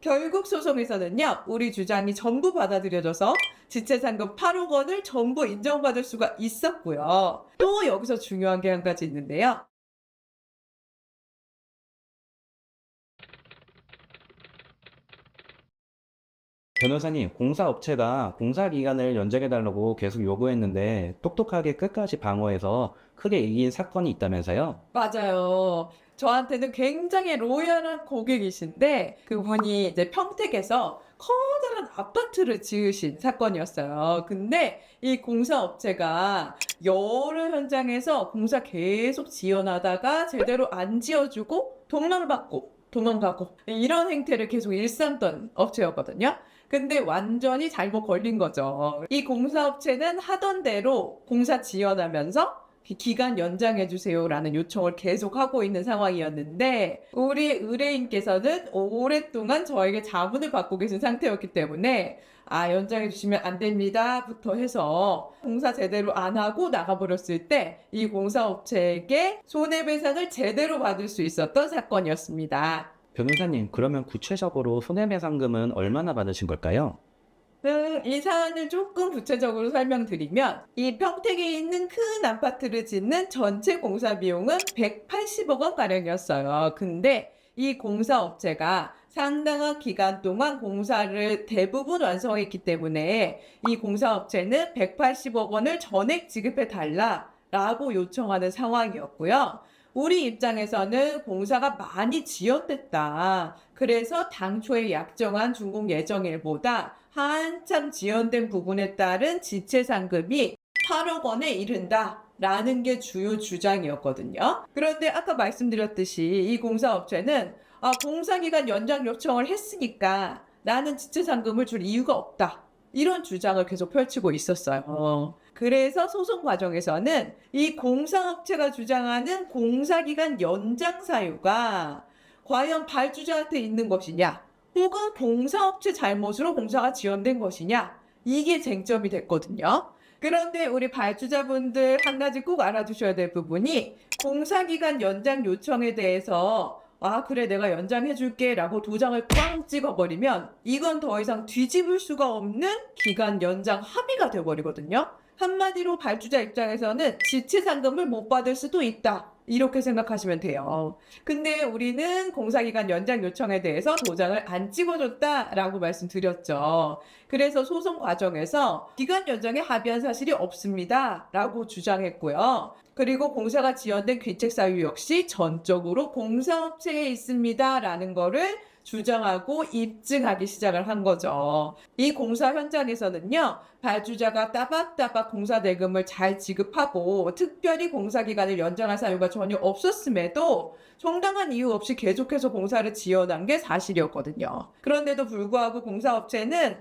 결국 소송에서는요, 우리 주장이 전부 받아들여져서 지체상금 8억 원을 전부 인정받을 수가 있었고요. 또 여기서 중요한 게 한 가지 있는데요. 변호사님, 공사업체가 공사 기간을 연장해달라고 계속 요구했는데 똑똑하게 끝까지 방어해서 크게 이긴 사건이 있다면서요? 맞아요. 저한테는 굉장히 로얄한 고객이신데 그분이 이제 평택에서 커다란 아파트를 지으신 사건이었어요. 근데 이 공사업체가 여러 현장에서 공사 계속 지연하다가 제대로 안 지어주고 돈만 받고 도망가고 이런 행태를 계속 일삼던 업체였거든요. 근데 완전히 잘못 걸린 거죠. 이 공사업체는 하던 대로 공사 지연하면서 기간 연장해 주세요라는 요청을 계속 하고 있는 상황이었는데 우리 의뢰인께서는 오랫동안 저에게 자문을 받고 계신 상태였기 때문에 연장해 주시면 안 됩니다부터 해서 공사 제대로 안 하고 나가버렸을 때 이 공사업체에게 손해배상을 제대로 받을 수 있었던 사건이었습니다. 변호사님, 그러면 구체적으로 손해배상금은 얼마나 받으신 걸까요? 이 사안을 조금 구체적으로 설명드리면 이 평택에 있는 큰 아파트를 짓는 전체 공사 비용은 180억 원 가량이었어요. 근데 이 공사업체가 상당한 기간 동안 공사를 대부분 완성했기 때문에 이 공사업체는 180억 원을 전액 지급해 달라라고 요청하는 상황이었고요. 우리 입장에서는 공사가 많이 지연됐다. 그래서 당초에 약정한 준공 예정일보다 한참 지연된 부분에 따른 지체상금이 8억 원에 이른다. 라는 게 주요 주장이었거든요. 그런데 아까 말씀드렸듯이 이 공사업체는 공사기간 연장 요청을 했으니까 나는 지체상금을 줄 이유가 없다. 이런 주장을 계속 펼치고 있었어요. 그래서 소송 과정에서는 이 공사업체가 주장하는 공사기간 연장 사유가 과연 발주자한테 있는 것이냐, 혹은 공사업체 잘못으로 공사가 지연된 것이냐, 이게 쟁점이 됐거든요. 그런데 우리 발주자분들 한 가지 꼭 알아두셔야 될 부분이 공사기간 연장 요청에 대해서 그래, 내가 연장해줄게 라고 도장을 꽝 찍어버리면 이건 더 이상 뒤집을 수가 없는 기간 연장 합의가 돼버리거든요. 한마디로 발주자 입장에서는 지체상금을 못 받을 수도 있다. 이렇게 생각하시면 돼요. 근데 우리는 공사기간 연장 요청에 대해서 도장을 안 찍어줬다라고 말씀드렸죠. 그래서 소송 과정에서 기간 연장에 합의한 사실이 없습니다. 라고 주장했고요. 그리고 공사가 지연된 귀책 사유 역시 전적으로 공사업체에 있습니다. 라는 거를 주장하고 입증하기 시작을 한 거죠. 이 공사 현장에서는요, 발주자가 따박따박 공사 대금을 잘 지급하고 특별히 공사 기간을 연장할 사유가 전혀 없었음에도 정당한 이유 없이 계속해서 공사를 지연한 게 사실이었거든요. 그런데도 불구하고 공사업체는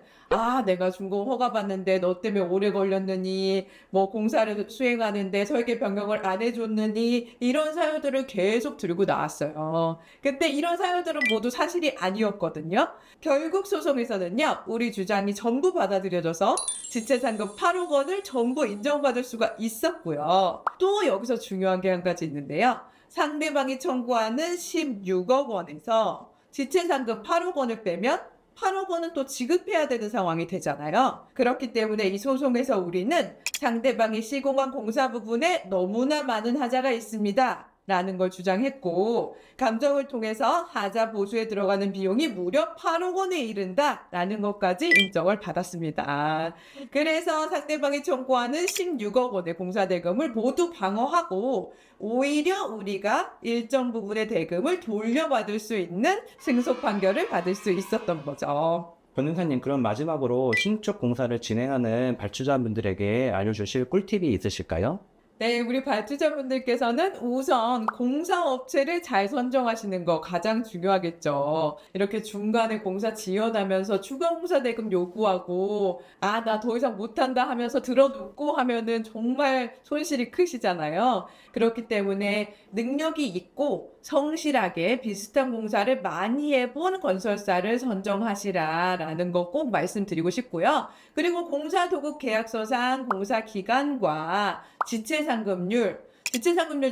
내가 준공 허가 받는데 너 때문에 오래 걸렸느니, 뭐 공사를 수행하는데 설계 변경을 안 해줬느니, 이런 사유들을 계속 들고 나왔어요. 그때 이런 사유들은 모두 사실이 아니었거든요. 결국 소송에서는요, 우리 주장이 전부 받아들여져서 지체상금 8억 원을 전부 인정받을 수가 있었고요. 또 여기서 중요한 게 한 가지 있는데요. 상대방이 청구하는 16억 원에서 지체상금 8억 원을 빼면 8억 원은 또 지급해야 되는 상황이 되잖아요. 그렇기 때문에 이 소송에서 우리는 상대방이 시공한 공사 부분에 너무나 많은 하자가 있습니다. 라는 걸 주장했고, 감정을 통해서 하자 보수에 들어가는 비용이 무려 8억 원에 이른다. 라는 것까지 인정을 받았습니다. 그래서 상대방이 청구하는 16억 원의 공사 대금을 모두 방어하고, 오히려 우리가 일정 부분의 대금을 돌려받을 수 있는 승소 판결을 받을 수 있었던 거죠. 변호사님, 그럼 마지막으로 신축 공사를 진행하는 발주자분들에게 알려주실 꿀팁이 있으실까요? 네, 우리 발주자분들께서는 우선 공사업체를 잘 선정하시는 거 가장 중요하겠죠. 이렇게 중간에 공사 지연하면서 추가 공사 대금 요구하고, 나 더 이상 못한다 하면서 들어놓고 하면은 정말 손실이 크시잖아요. 그렇기 때문에 능력이 있고 성실하게 비슷한 공사를 많이 해본 건설사를 선정하시라라는 거 꼭 말씀드리고 싶고요. 그리고 공사도급 계약서상 공사 기간과 지체상금률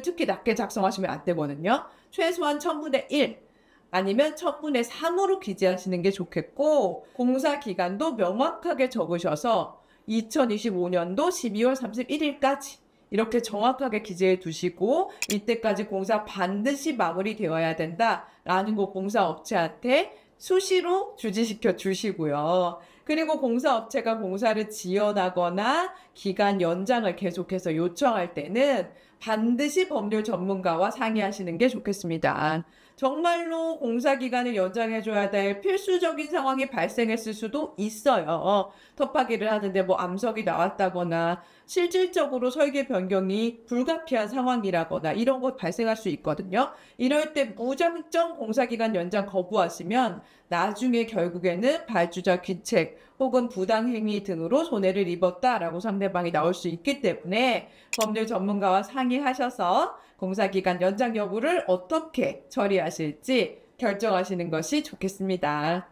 특히 낮게 작성하시면 안 되거든요. 최소한 1000분의 1. 아니면 1000분의 3으로 기재하시는 게 좋겠고, 공사 기간도 명확하게 적으셔서 2025년도 12월 31일까지 이렇게 정확하게 기재해 두시고, 이때까지 공사 반드시 마무리되어야 된다라는 거 공사업체한테 수시로 주지시켜 주시고요. 그리고 공사업체가 공사를 지연하거나 기간 연장을 계속해서 요청할 때는 반드시 법률 전문가와 상의하시는 게 좋겠습니다. 정말로 공사 기간을 연장해줘야 될 필수적인 상황이 발생했을 수도 있어요. 터파기를 하는데 뭐 암석이 나왔다거나 실질적으로 설계 변경이 불가피한 상황이라거나 이런 것 발생할 수 있거든요. 이럴 때 무작정 공사 기간 연장 거부하시면 나중에 결국에는 발주자 귀책 혹은 부당행위 등으로 손해를 입었다라고 상대방이 나올 수 있기 때문에 법률 전문가와 상의하셔서 공사기간 연장 여부를 어떻게 처리하실지 결정하시는 것이 좋겠습니다.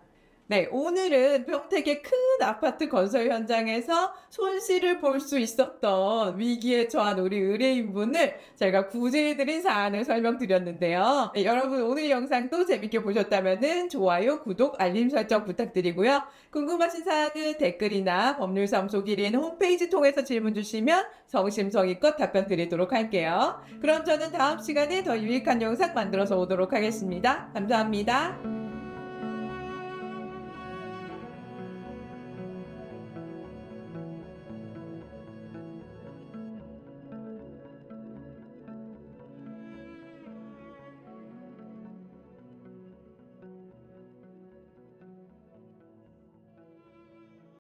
네, 오늘은 평택의 큰 아파트 건설 현장에서 손실을 볼 수 있었던 위기에 처한 우리 의뢰인분을 제가 구제해드린 사안을 설명드렸는데요. 네, 여러분 오늘 영상도 재밌게 보셨다면 좋아요, 구독, 알림 설정 부탁드리고요. 궁금하신 사항은 댓글이나 법률사무소 기린 홈페이지 통해서 질문 주시면 성심성의껏 답변 드리도록 할게요. 그럼 저는 다음 시간에 더 유익한 영상 만들어서 오도록 하겠습니다. 감사합니다.